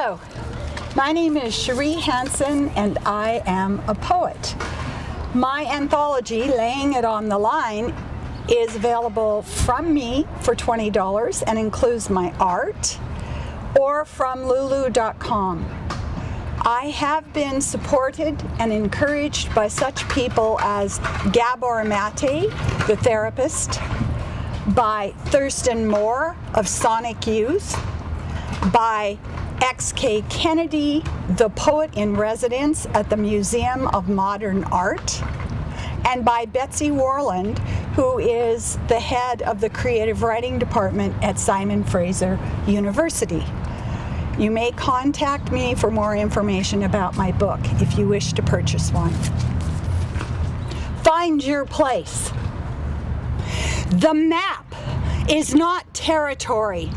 Hello, my name is Cherie Hansen and I am a poet. My anthology, Laying It on the Line, is available from me for $20 and includes my art, or from lulu.com. I have been supported and encouraged by such people as Gabor Mate, the therapist, by Thurston Moore of Sonic Youth, by XK Kennedy, the poet in residence at the Museum of Modern Art, and by Betsy Warland, who is the head of the creative writing department at Simon Fraser University. You may contact me for more information about my book if you wish to purchase one. Find your place. The map is not territory.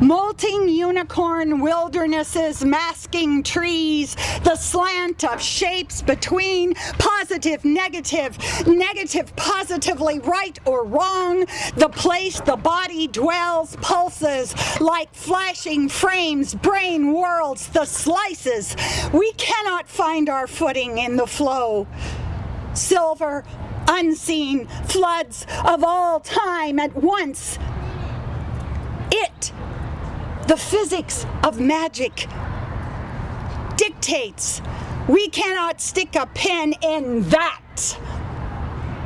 Molting unicorn wildernesses, masking trees, the slant of shapes between positive, negative, negative, positively right or wrong, the place the body dwells, pulses like flashing frames, brain worlds, the slices. We cannot find our footing in the flow. Silver, unseen, floods of all time at once. The physics of magic dictates we cannot stick a pin in that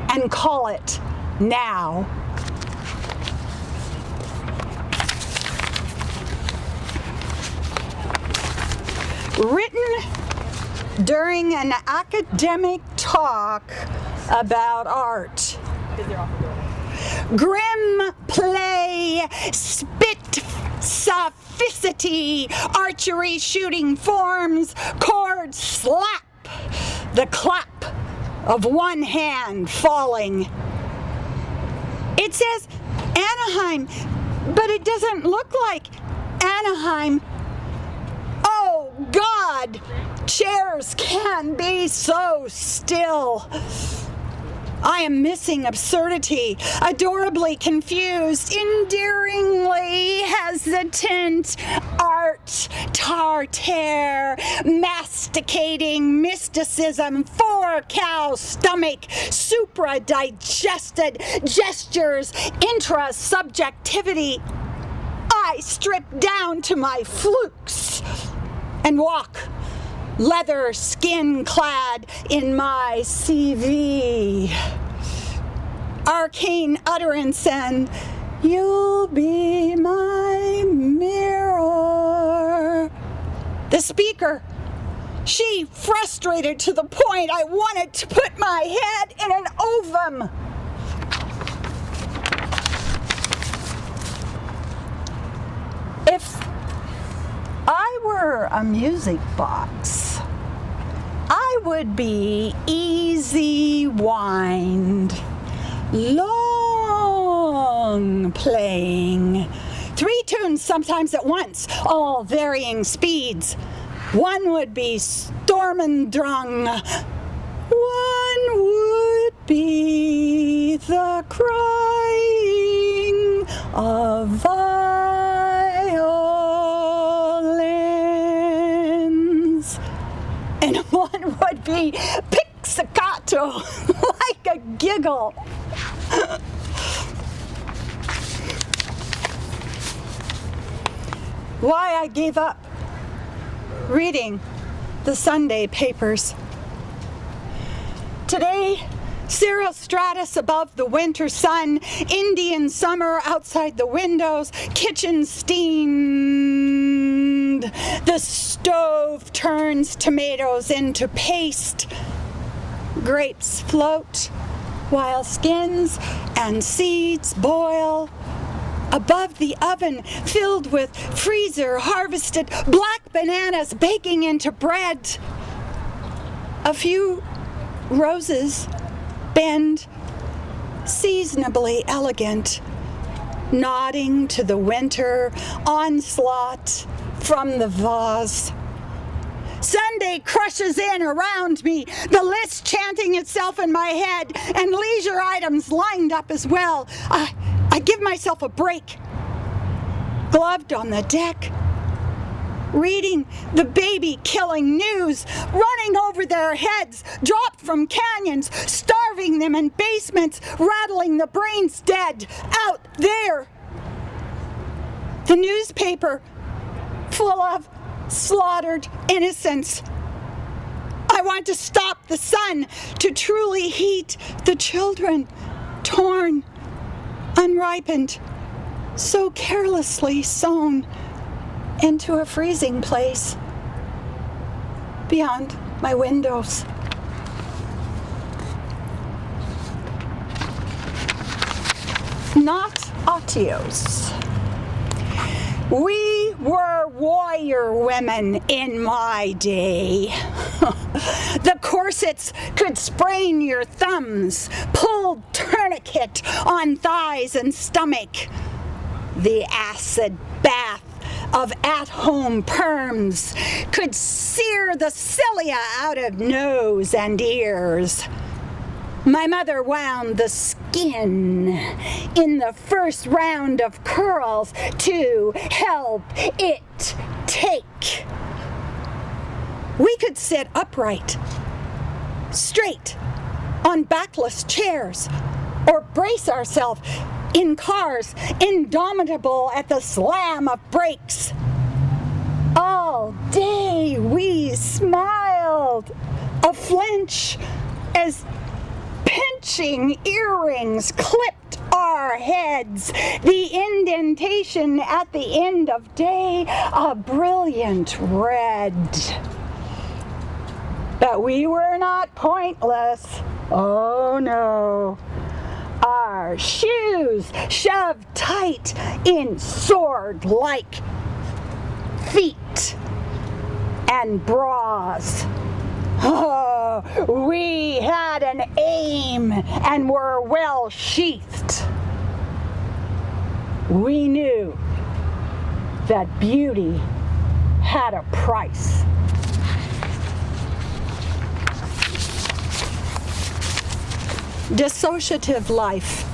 and call it now. Written during an academic talk about art. Grim play, spit sophicity, archery shooting forms, chord slap, the clap of one hand falling. It says Anaheim, but it doesn't look like Anaheim. Oh God, chairs can be so still. I am missing absurdity, adorably confused, endearingly hesitant, art, tartare, masticating mysticism, four-cow stomach, supra-digested gestures, intra-subjectivity. I strip down to my flukes and walk leather skin clad in my CV. Arcane utterance and you'll be my mirror. The speaker, she frustrated to the point I wanted to put my head in an ovum. If I were a music box, I would be easy wind, long playing, 3 tunes sometimes at once, all varying speeds. One would be Stormendrung, one would be the crying of violins, and one would be pizzicato, like a giggle. Why I gave up reading the Sunday papers. Today, cirrostratus above the winter sun, Indian summer outside the windows, kitchen steamed, the stove turns tomatoes into paste, grapes float while skins and seeds boil. Above the oven filled with freezer harvested black bananas baking into bread. A few roses bend, seasonably elegant, nodding to the winter onslaught from the vase. Sunday crushes in around me, the list chanting itself in my head, and leisure items lined up as well. I give myself a break. Gloved on the deck, reading the baby-killing news, running over their heads, dropped from canyons, starving them in basements, rattling the brains dead out there. The newspaper full of slaughtered innocents. I want to stop the sun to truly heat the children, torn, unripened, so carelessly sown into a freezing place beyond my windows. Not Otios. We were warrior women in my day. The corsets could sprain your thumbs, pulled tourniquet on thighs and stomach. The acid bath of at-home perms could sear the cilia out of nose and ears. My mother wound the skin in the first round of curls to help it take. We could sit upright, straight, on backless chairs, or brace ourselves in cars, indomitable at the slam of brakes. All day we smiled, a flinch as pinching earrings clipped our heads, the indentation at the end of day a brilliant red. But we were not pointless. Oh no. Our shoes shoved tight in sword-like feet and bras. Oh, we had an aim and were well sheathed. We knew that beauty had a price. Dissociative life,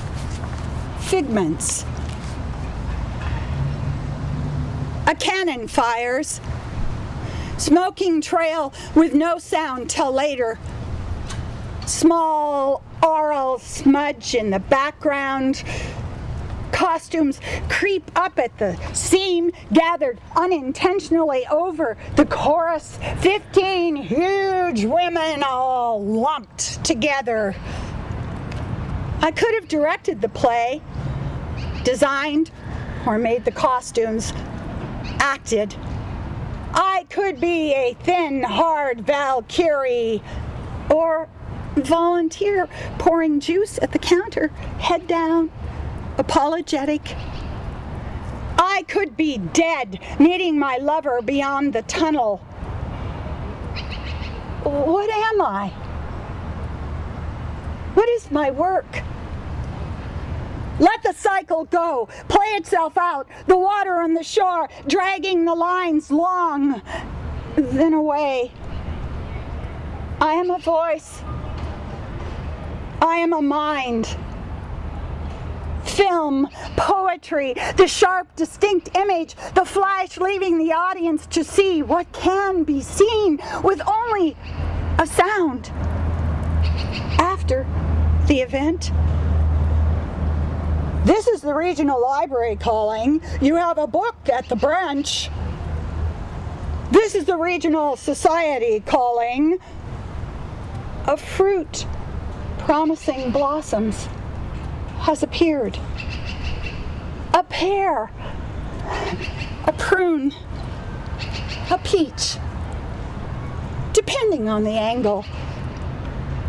figments. A cannon fires. Smoking trail with no sound till later. Small oral smudge in the background. Costumes creep up at the seam, gathered unintentionally over the chorus. 15 huge women all lumped together. I could have directed the play, designed or made the costumes, acted. I could be a thin, hard Valkyrie or volunteer pouring juice at the counter, head down, apologetic. I could be dead, meeting my lover beyond the tunnel. What am I? What is my work? Let the cycle go, play itself out, the water on the shore, dragging the lines long, then away. I am a voice. I am a mind. Film, poetry, the sharp, distinct image, the flash leaving the audience to see what can be seen with only a sound. After the event. This is the regional library calling. You have a book at the branch. This is the regional society calling. A fruit promising blossoms has appeared. A pear, a prune, a peach, depending on the angle.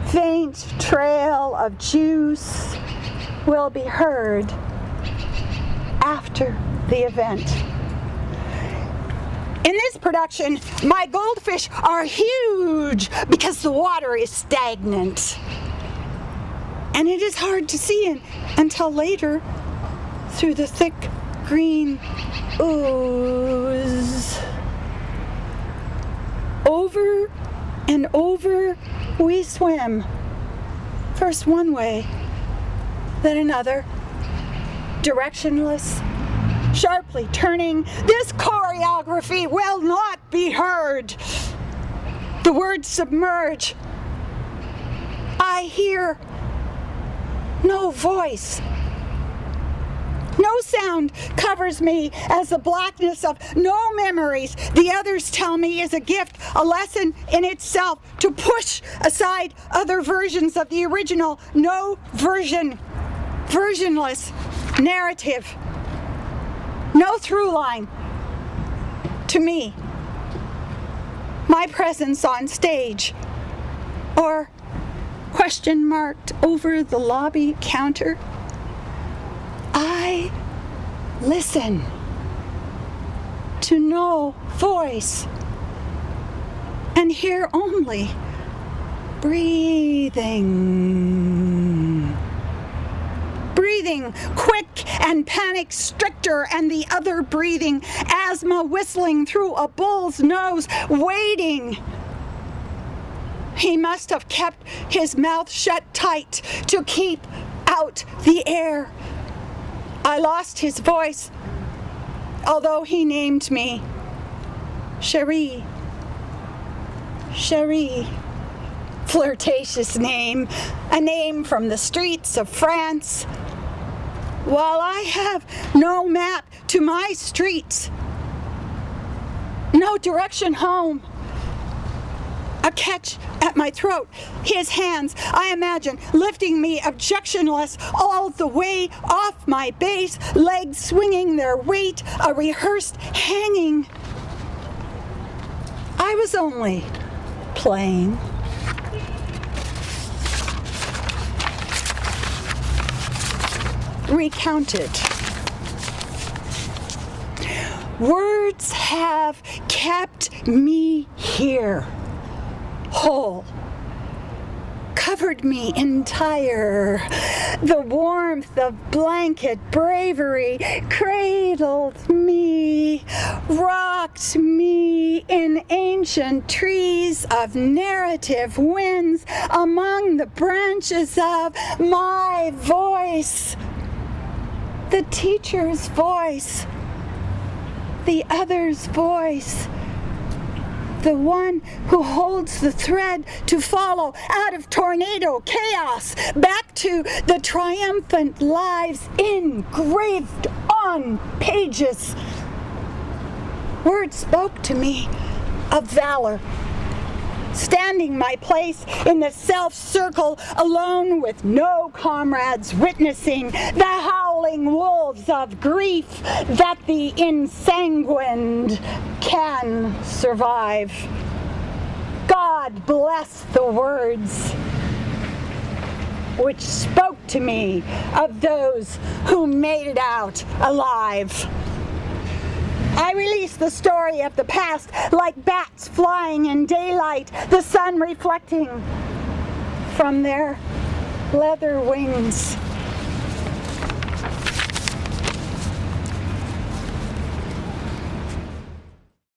Faint trail of juice will be heard after the event. In this production, my goldfish are huge because the water is stagnant. And it is hard to see until later through the thick green ooze. Over and over we swim, first one way, then another, directionless, sharply turning. This choreography will not be heard. The words submerge. I hear no voice. No sound covers me as the blackness of no memories the others tell me is a gift, a lesson in itself to push aside other versions of the original, no version, versionless narrative. No through line to me. My presence on stage, or question marked over the lobby counter. I listen to no voice and hear only breathing. Breathing, quick and panic stricter, and the other breathing, asthma whistling through a bull's nose, waiting. He must have kept his mouth shut tight to keep out the air. I lost his voice, although he named me Cherie. Cherie, flirtatious name, a name from the streets of France. While I have no map to my streets, no direction home, a catch at my throat, his hands, I imagine, lifting me objectionless all the way off my base, legs swinging their weight, a rehearsed hanging. I was only playing. Recounted. Words have kept me here. Whole, covered me entire. The warmth of blanket bravery cradled me, rocked me in ancient trees of narrative winds among the branches of my voice, the teacher's voice, the other's voice, the one who holds the thread to follow out of tornado chaos back to the triumphant lives engraved on pages. Words spoke to me of valor, standing my place in the self-circle alone with no comrades witnessing the howling wolves of grief that the ensanguined can survive. God bless the words which spoke to me of those who made it out alive. I release the story of the past like bats flying in daylight, the sun reflecting from their leather wings.